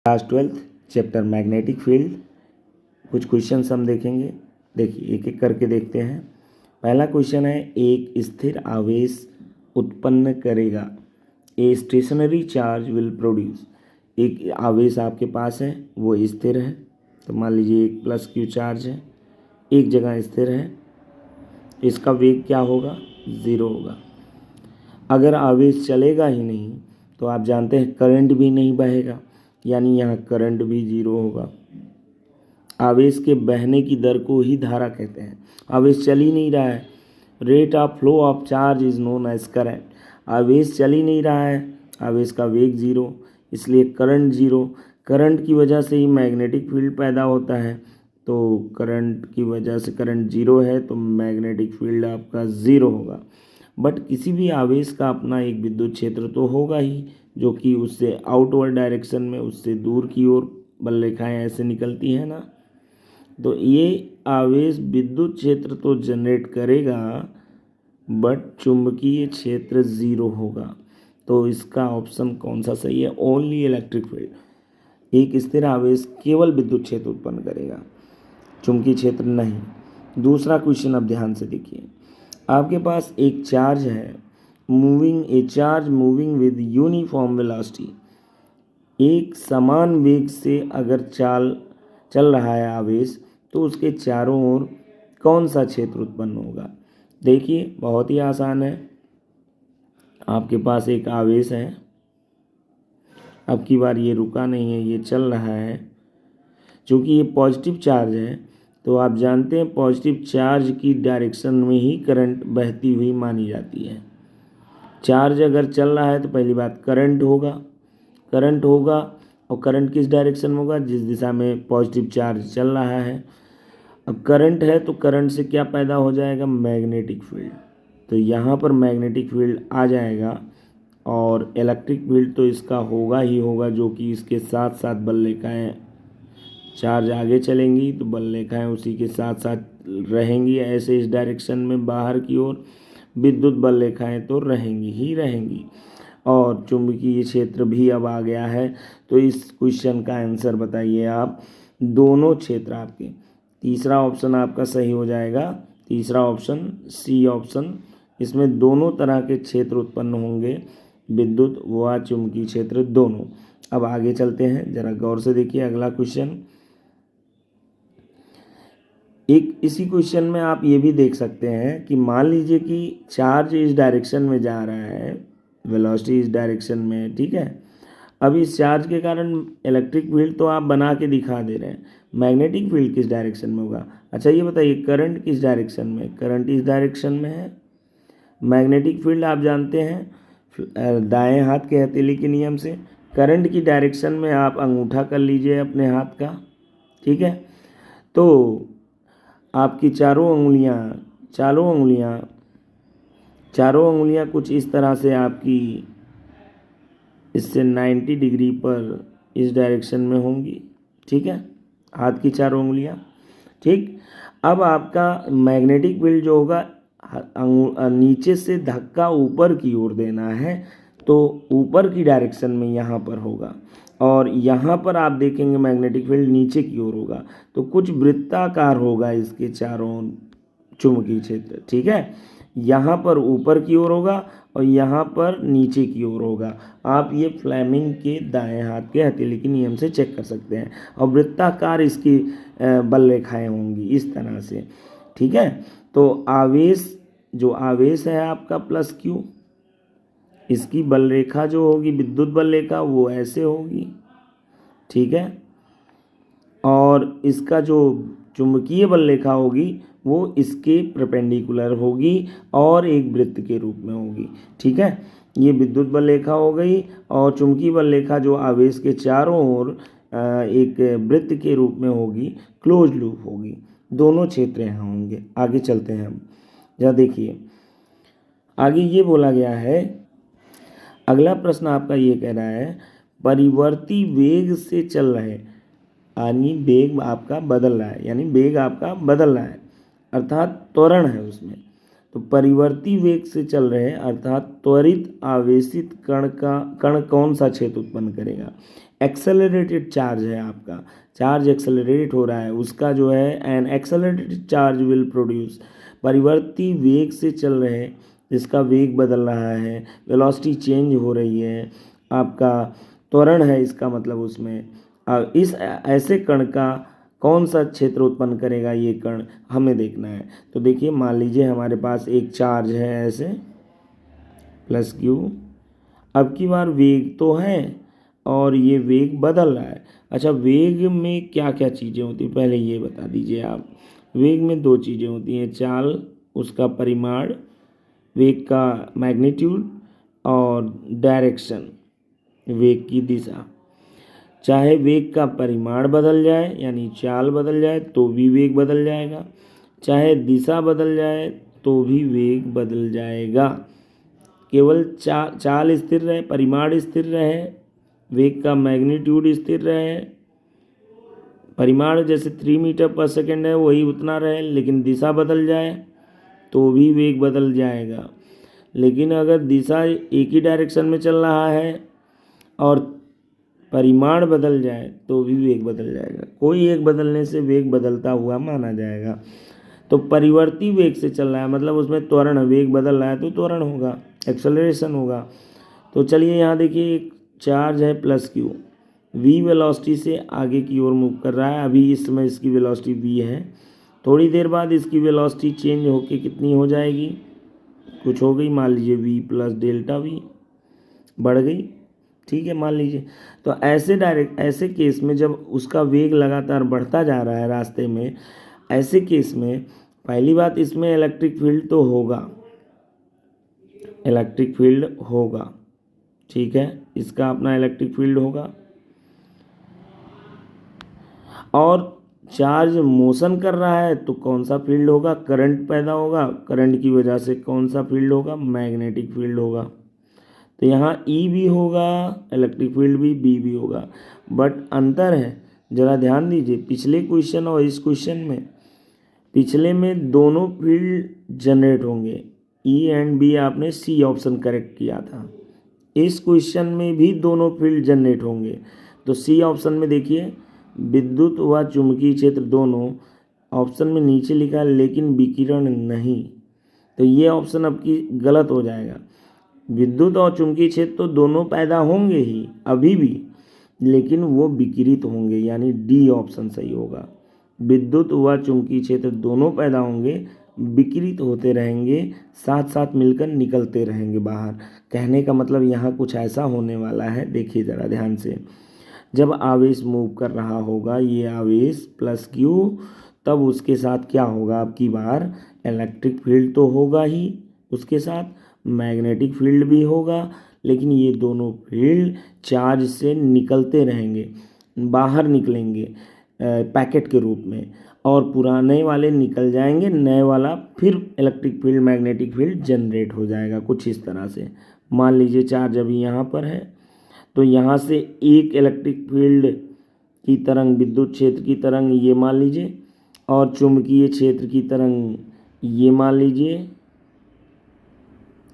Class 12 chapter magnetic field. कुछ questions हम देखेंगे। देखिए एक एक करके देखते हैं। पहला क्वेश्चन है, एक स्थिर आवेश उत्पन्न करेगा। A stationary charge will produce. एक आवेश आपके पास है, वो स्थिर है, तो मान लीजिए एक प्लस क्यू चार्ज है, एक जगह स्थिर है, इसका वेग क्या होगा, 0 होगा। अगर आवेश चलेगा ही नहीं तो आप जानते हैं करंट भी नहीं बहेगा, यानी यहाँ करंट भी 0 होगा। आवेश के बहने की दर को ही धारा कहते हैं। आवेश चल ही नहीं रहा है, rate of flow of charge is known as current. आवेश चल ही नहीं रहा है, आवेश का वेग 0, इसलिए करंट 0। करंट की वजह से ही मैग्नेटिक फील्ड पैदा होता है, तो करंट की वजह से करंट 0 है, तो मैग्नेटिक फील्ड आपका 0 होगा। बट किसी भी आवेश का अपना एक विद्युत क्षेत्र तो होगा ही, जो कि उससे आउटवर्ड डायरेक्शन में, उससे दूर की ओर बल रेखाएं ऐसे निकलती हैं ना, तो ये आवेश विद्युत क्षेत्र तो जनरेट करेगा बट चुंबकीय क्षेत्र 0 होगा। तो इसका ऑप्शन कौन सा सही है, ओनली इलेक्ट्रिक फील्ड। एक स्थिर आवेश केवल विद्युत क्षेत्र उत्पन्न करेगा, चुंबकीय क्षेत्र नहीं। दूसरा क्वेश्चन आप ध्यान से देखिए। आपके पास एक चार्ज है, ए charge moving with uniform velocity. एक समान वेग से अगर चल रहा है आवेश, तो उसके चारों ओर कौन सा क्षेत्र उत्पन्न होगा। देखिए बहुत ही आसान है। आपके पास एक आवेश है, अब की बार ये रुका नहीं है, ये चल रहा है। चूँकि ये पॉजिटिव चार्ज है, तो आप जानते हैं पॉजिटिव चार्ज की डायरेक्शन में ही करंट बहती हुई मानी जाती है। चार्ज अगर चल रहा है तो पहली बात करंट होगा, और करंट किस डायरेक्शन में होगा, जिस दिशा में पॉजिटिव चार्ज चल रहा है। अब करंट है तो करंट से क्या पैदा हो जाएगा, मैग्नेटिक फील्ड। तो यहाँ पर मैग्नेटिक फील्ड आ जाएगा, और इलेक्ट्रिक फील्ड तो इसका होगा ही होगा, जो कि इसके साथ साथ बल रेखाएं, चार्ज आगे चलेंगी तो बल रेखाएं उसी के साथ साथ रहेंगी, ऐसे इस डायरेक्शन में बाहर की ओर। विद्युत बल रेखाएं तो रहेंगी ही रहेंगी, और चुंबकीय क्षेत्र भी अब आ गया है। तो इस क्वेश्चन का आंसर बताइए आप, दोनों क्षेत्र आपके। तीसरा ऑप्शन आपका सही हो जाएगा, तीसरा ऑप्शन सी ऑप्शन। इसमें दोनों तरह के क्षेत्र उत्पन्न होंगे, विद्युत व चुंबकीय क्षेत्र दोनों। अब आगे चलते हैं, जरा गौर से देखिए अगला क्वेश्चन। एक इसी क्वेश्चन में आप ये भी देख सकते हैं कि मान लीजिए कि चार्ज इस डायरेक्शन में जा रहा है, वेलोसिटी इस डायरेक्शन में, ठीक है। अब इस चार्ज के कारण इलेक्ट्रिक फील्ड तो आप बना के दिखा दे रहे हैं, मैग्नेटिक फील्ड किस डायरेक्शन में होगा। अच्छा ये बताइए करंट किस डायरेक्शन में, करंट इस डायरेक्शन में है। मैग्नेटिक फील्ड आप जानते हैं दाएं हाथ के हथेली के नियम से, करंट की डायरेक्शन में आप अंगूठा कर लीजिए अपने हाथ का, ठीक है। तो आपकी चारों उंगलियां कुछ इस तरह से आपकी इससे 90 डिग्री पर इस डायरेक्शन में होंगी, ठीक है, हाथ की चारों उंगलियां, ठीक। अब आपका मैग्नेटिक फील्ड जो होगा, नीचे से धक्का ऊपर की ओर देना है, तो ऊपर की डायरेक्शन में यहाँ पर होगा, और यहाँ पर आप देखेंगे मैग्नेटिक फील्ड नीचे की ओर होगा, तो कुछ वृत्ताकार होगा इसके चारों चुंबकीय क्षेत्र, ठीक है। यहाँ पर ऊपर की ओर होगा और यहाँ पर नीचे की ओर होगा। आप ये फ्लेमिंग के दाएं हाथ के हथेली के नियम से चेक कर सकते हैं, और वृत्ताकार इसकी बल रेखाएं होंगी इस तरह से, ठीक है। तो आवेश है आपका प्लस क्यू, इसकी बल रेखा जो होगी, विद्युत बल रेखा, वो ऐसे होगी, ठीक है। और इसका जो चुंबकीय बल रेखा होगी वो इसके परपेंडिकुलर होगी और एक वृत्त के रूप में होगी, ठीक है। ये विद्युत बल रेखा हो गई, और चुंबकीय बल रेखा जो आवेश के चारों ओर एक वृत्त के रूप में होगी, क्लोज लूप होगी। दोनों क्षेत्र यहाँ होंगे। आगे चलते हैं हम, जरा देखिए आगे ये बोला गया है। अगला प्रश्न आपका ये कह रहा है, परिवर्ती वेग से चल रहे, यानी वेग आपका बदल रहा है, यानी वेग आपका बदल रहा है, अर्थात त्वरण है उसमें। तो परिवर्ती वेग से चल रहे अर्थात त्वरित आवेशित कण कौन सा क्षेत्र उत्पन्न करेगा। एक्सेलरेटेड चार्ज है आपका, चार्ज एक्सेलरेट हो रहा है, उसका जो है an accelerated charge will produce, परिवर्ती वेग से चल रहे, इसका वेग बदल रहा है, वेलोसिटी चेंज हो रही है, आपका त्वरण है, इसका मतलब उसमें इस ऐसे कण का कौन सा क्षेत्र उत्पन्न करेगा, ये कण हमें देखना है। तो देखिए मान लीजिए हमारे पास एक चार्ज है ऐसे प्लस क्यू, अब की बार वेग तो है और ये वेग बदल रहा है। अच्छा वेग में क्या क्या चीज़ें होती हैं पहले ये बता दीजिए आप। वेग में दो चीज़ें होती हैं, चाल उसका परिमाण, वेग का मैग्नीट्यूड और डायरेक्शन, वेग की दिशा। चाहे वेग का परिमाण बदल जाए यानी चाल बदल जाए तो भी वेग बदल जाएगा, चाहे दिशा बदल जाए तो भी वेग बदल जाएगा। केवल चाल स्थिर रहे, परिमाण स्थिर रहे, वेग का मैग्नीट्यूड स्थिर रहे, परिमाण जैसे 3 मीटर पर सेकेंड है वही उतना रहे, लेकिन दिशा बदल जाए तो भी वेग बदल जाएगा। लेकिन अगर दिशा एक ही डायरेक्शन में चल रहा है और परिमाण बदल जाए तो भी वेग बदल जाएगा, कोई एक बदलने से वेग बदलता हुआ माना जाएगा। तो परिवर्ती वेग से चल रहा है मतलब उसमें त्वरण, वेग बदल रहा है तो त्वरण होगा, एक्सेलरेशन होगा। तो चलिए यहाँ देखिए एक चार्ज है प्लस क्यू, v वेलोसिटी से आगे की ओर मूव कर रहा है, अभी इस समय इसकी वेलोसिटी v है, थोड़ी देर बाद इसकी वेलोसिटी चेंज होके कितनी हो जाएगी, कुछ हो गई, मान लीजिए v प्लस डेल्टा v बढ़ गई, ठीक है मान लीजिए। तो ऐसे केस में जब उसका वेग लगातार बढ़ता जा रहा है रास्ते में, ऐसे केस में पहली बात इसमें इलेक्ट्रिक फील्ड तो होगा, इलेक्ट्रिक फील्ड होगा, ठीक है, इसका अपना इलेक्ट्रिक फील्ड होगा। और चार्ज मोशन कर रहा है तो कौन सा फील्ड होगा, करंट पैदा होगा, करंट की वजह से कौन सा फील्ड होगा, मैग्नेटिक फील्ड होगा। तो यहाँ ई भी होगा, इलेक्ट्रिक फील्ड भी बी भी होगा, बट अंतर है, ज़रा ध्यान दीजिए पिछले क्वेश्चन और इस क्वेश्चन में। पिछले में दोनों फील्ड जनरेट होंगे, ई एंड बी आपने सी ऑप्शन करेक्ट किया था, इस क्वेश्चन में भी दोनों फील्ड जनरेट होंगे। तो सी ऑप्शन में देखिए विद्युत व चुंबकीय क्षेत्र दोनों, ऑप्शन में नीचे लिखा है लेकिन विकिरण नहीं, तो ये ऑप्शन आपकी गलत हो जाएगा। विद्युत और चुंबकीय क्षेत्र तो दोनों पैदा होंगे ही अभी भी, लेकिन वो विकिरित होंगे, यानी डी ऑप्शन सही होगा। विद्युत व चुंबकीय क्षेत्र दोनों पैदा होंगे, विकिरित होते रहेंगे, साथ साथ मिलकर निकलते रहेंगे बाहर। कहने का मतलब यहाँ कुछ ऐसा होने वाला है, देखिए ज़रा ध्यान से। जब आवेश मूव कर रहा होगा, ये आवेश प्लस क्यू, तब उसके साथ क्या होगा, अब की बार इलेक्ट्रिक फील्ड तो होगा ही, उसके साथ मैग्नेटिक फील्ड भी होगा, लेकिन ये दोनों फील्ड चार्ज से निकलते रहेंगे, बाहर निकलेंगे पैकेट के रूप में, और पुराने वाले निकल जाएंगे, नए वाला फिर electric field magnetic field generate हो जाएगा कुछ इस तरह से। मान लीजिए चार्ज अभी यहाँ पर है, तो यहाँ से एक इलेक्ट्रिक फील्ड की तरंग, विद्युत क्षेत्र की तरंग ये मान लीजिए, और चुंबकीय क्षेत्र की तरंग ये मान लीजिए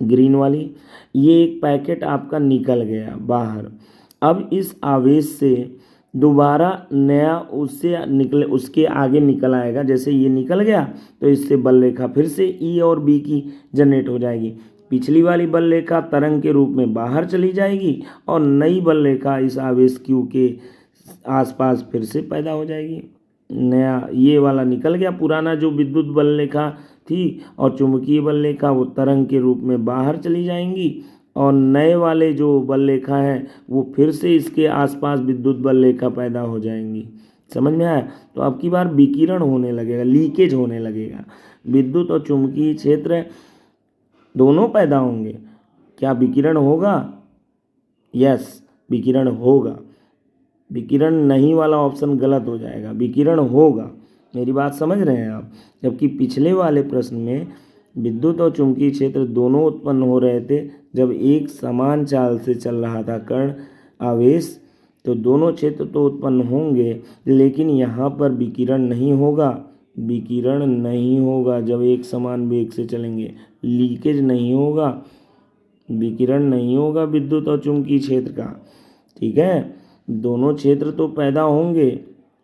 ग्रीन वाली, ये एक पैकेट आपका निकल गया बाहर। अब इस आवेश से दोबारा नया उससे निकले, उसके आगे निकल आएगा, जैसे ये निकल गया तो इससे बल रेखा फिर से ई और बी की जनरेट हो जाएगी, पिछली वाली बल रेखा तरंग के रूप में बाहर चली जाएगी और नई बल रेखा इस आवेश क्यू के आसपास फिर से पैदा हो जाएगी। नया ये वाला निकल गया, पुराना जो विद्युत बल रेखा थी और चुंबकीय बल रेखा वो तरंग के रूप में बाहर चली जाएंगी, और नए वाले जो बल रेखा है वो फिर से इसके आसपास विद्युत बल रेखा पैदा हो जाएंगी। समझ में आया? तो अब की बार विकिरण होने लगेगा, लीकेज होने लगेगा, विद्युत और चुंबकीय क्षेत्र दोनों पैदा होंगे। क्या विकिरण होगा? यस, विकिरण होगा। विकिरण नहीं वाला ऑप्शन गलत हो जाएगा, विकिरण होगा। मेरी बात समझ रहे हैं आप? जबकि पिछले वाले प्रश्न में विद्युत और चुंबकीय क्षेत्र दोनों उत्पन्न हो रहे थे जब एक समान चाल से चल रहा था कण आवेश, तो दोनों क्षेत्र तो उत्पन्न होंगे, लेकिन यहाँ पर विकिरण नहीं होगा, विकिरण नहीं होगा जब एक समान वेग से चलेंगे, लीकेज नहीं होगा, विकिरण नहीं होगा विद्युत और चुंबकीय क्षेत्र का, ठीक है। दोनों क्षेत्र तो पैदा होंगे,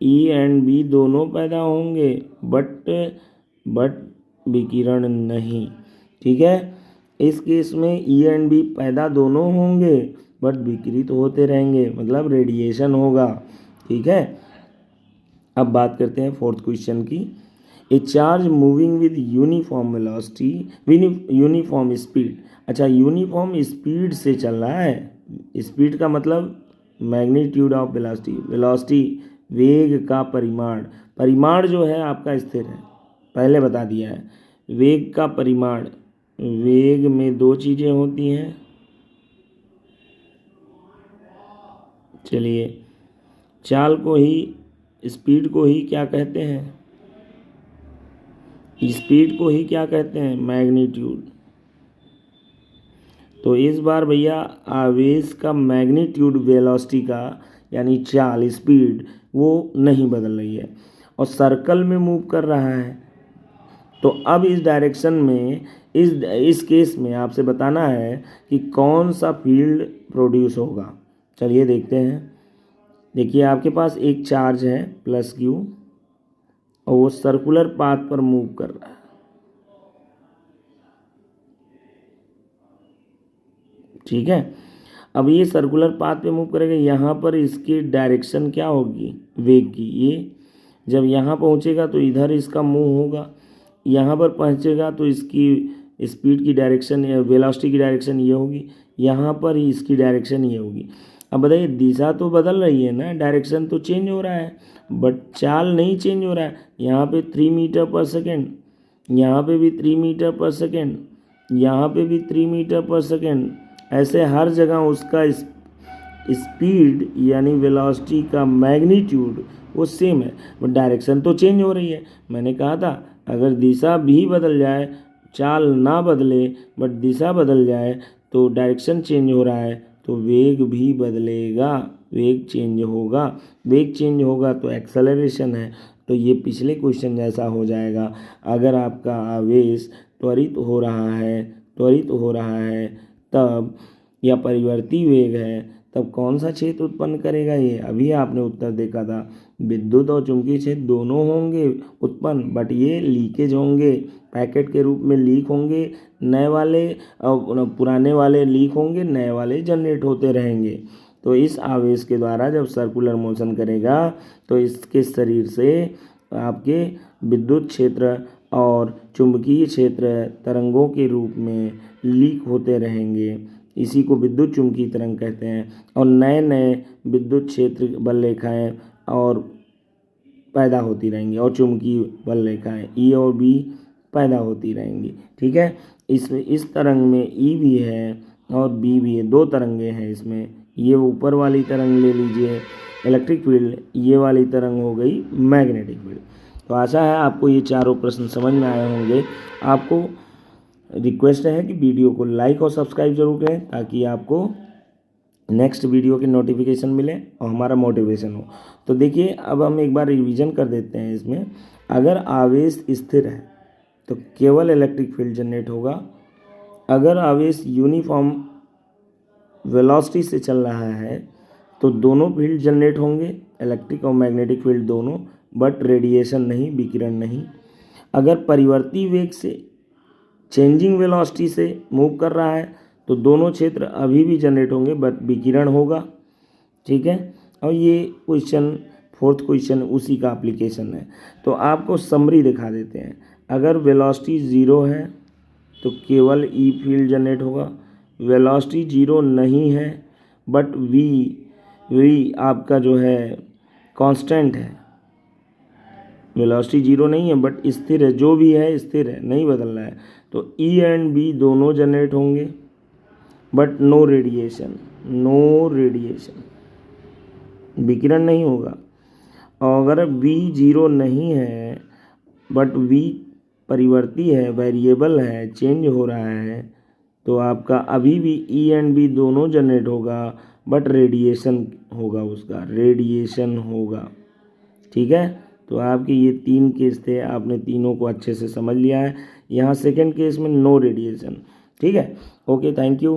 ई एंड बी दोनों पैदा होंगे, बट विकिरण नहीं। ठीक है, इस केस में ई एंड बी पैदा दोनों होंगे बट विकिरित होते रहेंगे, मतलब रेडिएशन होगा। ठीक है, अब बात करते हैं फोर्थ क्वेश्चन की। ए charge moving with uniform velocity, uniform speed. अच्छा, यूनिफॉर्म स्पीड से चल रहा है, स्पीड का मतलब मैग्नीट्यूड ऑफ वेलोसिटी, वेलोसिटी वेग का परिमाण, परिमाण जो है आपका स्थिर है, पहले बता दिया है। वेग का परिमाण, वेग में दो चीज़ें होती हैं, चलिए चाल को ही, स्पीड को ही क्या कहते हैं, स्पीड को ही क्या कहते हैं, मैग्नीट्यूड। तो इस बार भैया आवेश का मैग्नीट्यूड वेलोसिटी का यानी चाल, स्पीड वो नहीं बदल रही है और सर्कल में मूव कर रहा है। तो अब इस डायरेक्शन में, इस केस में आपसे बताना है कि कौन सा फील्ड प्रोड्यूस होगा। चलिए देखते हैं। देखिए आपके पास एक चार्ज है प्लस क्यू और वो सर्कुलर पाथ पर मूव कर रहा है। ठीक है, अब ये सर्कुलर पाथ पे मूव करेगा, यहाँ पर इसकी डायरेक्शन क्या होगी, वेग की। ये जब यहाँ पहुँचेगा तो इधर इसका मूव होगा, यहाँ पर पहुँचेगा तो इसकी स्पीड की डायरेक्शन या वेलोसिटी की डायरेक्शन ये होगी, यहाँ पर ही इसकी डायरेक्शन ये होगी। अब बताइए दिशा तो बदल रही है ना, डायरेक्शन तो चेंज हो रहा है बट चाल नहीं चेंज हो रहा है। यहाँ पे 3 मीटर पर सेकेंड, यहाँ पे भी 3 मीटर पर सेकेंड, यहाँ पे भी 3 मीटर पर सेकेंड, ऐसे हर जगह उसका स्पीड यानी वेलोसिटी का मैग्नीट्यूड वो सेम है, बट डायरेक्शन तो चेंज हो रही है। मैंने कहा था अगर दिशा भी बदल जाए, चाल ना बदले बट दिशा बदल जाए तो डायरेक्शन चेंज हो रहा है तो वेग भी बदलेगा, वेग चेंज होगा, वेग चेंज होगा तो एक्सेलरेशन है। तो ये पिछले क्वेश्चन जैसा हो जाएगा। अगर आपका आवेश त्वरित हो रहा है, त्वरित हो रहा है तब, या परिवर्ती वेग है तब कौन सा क्षेत्र उत्पन्न करेगा। ये अभी आपने उत्तर देखा था, विद्युत और चुंबकीय क्षेत्र दोनों होंगे उत्पन्न, बट ये लीकेज होंगे, पैकेट के रूप में लीक होंगे, नए वाले पुराने वाले लीक होंगे, नए वाले जनरेट होते रहेंगे। तो इस आवेश के द्वारा जब सर्कुलर मोशन करेगा तो इसके शरीर से आपके विद्युत क्षेत्र और चुंबकीय क्षेत्र तरंगों के रूप में लीक होते रहेंगे, इसी को विद्युत चुंबकीय तरंग कहते हैं। और नए नए विद्युत क्षेत्र बल रेखाएँ और पैदा होती रहेंगी और चुंबकीय बल रेखाएँ ई और बी पैदा होती रहेंगी। ठीक है, इसमें इस तरंग में ई भी है और बी भी है, दो तरंगे हैं इसमें। ये ऊपर वाली तरंग ले लीजिए इलेक्ट्रिक फील्ड, ये वाली तरंग हो गई मैग्नेटिक फील्ड। तो आशा है आपको ये चारों प्रश्न समझ में आए होंगे। आपको रिक्वेस्ट है कि वीडियो को लाइक और सब्सक्राइब जरूर करें ताकि आपको नेक्स्ट वीडियो की नोटिफिकेशन मिले और हमारा मोटिवेशन हो। तो देखिए अब हम एक बार रिवीजन कर देते हैं इसमें। अगर आवेश स्थिर है तो केवल इलेक्ट्रिक फील्ड जनरेट होगा। अगर आवेश यूनिफॉर्म वेलोसिटी से चल रहा है तो दोनों फील्ड जनरेट होंगे, इलेक्ट्रिक और मैग्नेटिक फील्ड दोनों, बट रेडिएशन नहीं, विकिरण नहीं। अगर परिवर्ती वेग से, चेंजिंग वेलोसिटी से मूव कर रहा है तो दोनों क्षेत्र अभी भी जनरेट होंगे बट विकिरण होगा। ठीक है, और ये क्वेश्चन फोर्थ क्वेश्चन उसी का एप्लीकेशन है। तो आपको समरी दिखा देते हैं। अगर वेलोसिटी ज़ीरो है तो केवल ई फील्ड जनरेट होगा, वेलोसिटी ज़ीरो नहीं है बट वी आपका जो है कांस्टेंट है, वेलोसिटी जीरो नहीं है बट स्थिर है, जो भी है स्थिर है, नहीं बदल रहा है, तो ई एंड बी दोनों जनरेट होंगे but no radiation, no radiation, विकिरण नहीं होगा। और अगर वी जीरो नहीं है बट वी परिवर्ती है, वेरिएबल है, चेंज हो रहा है, तो आपका अभी भी ई एंड बी दोनों जनरेट होगा बट रेडिएशन होगा, उसका रेडिएशन होगा। ठीक है, तो आपके ये 3 केस थे, आपने तीनों को अच्छे से समझ लिया है। यहाँ सेकंड केस में नो रेडिएशन। ठीक है, ओके, थैंक यू।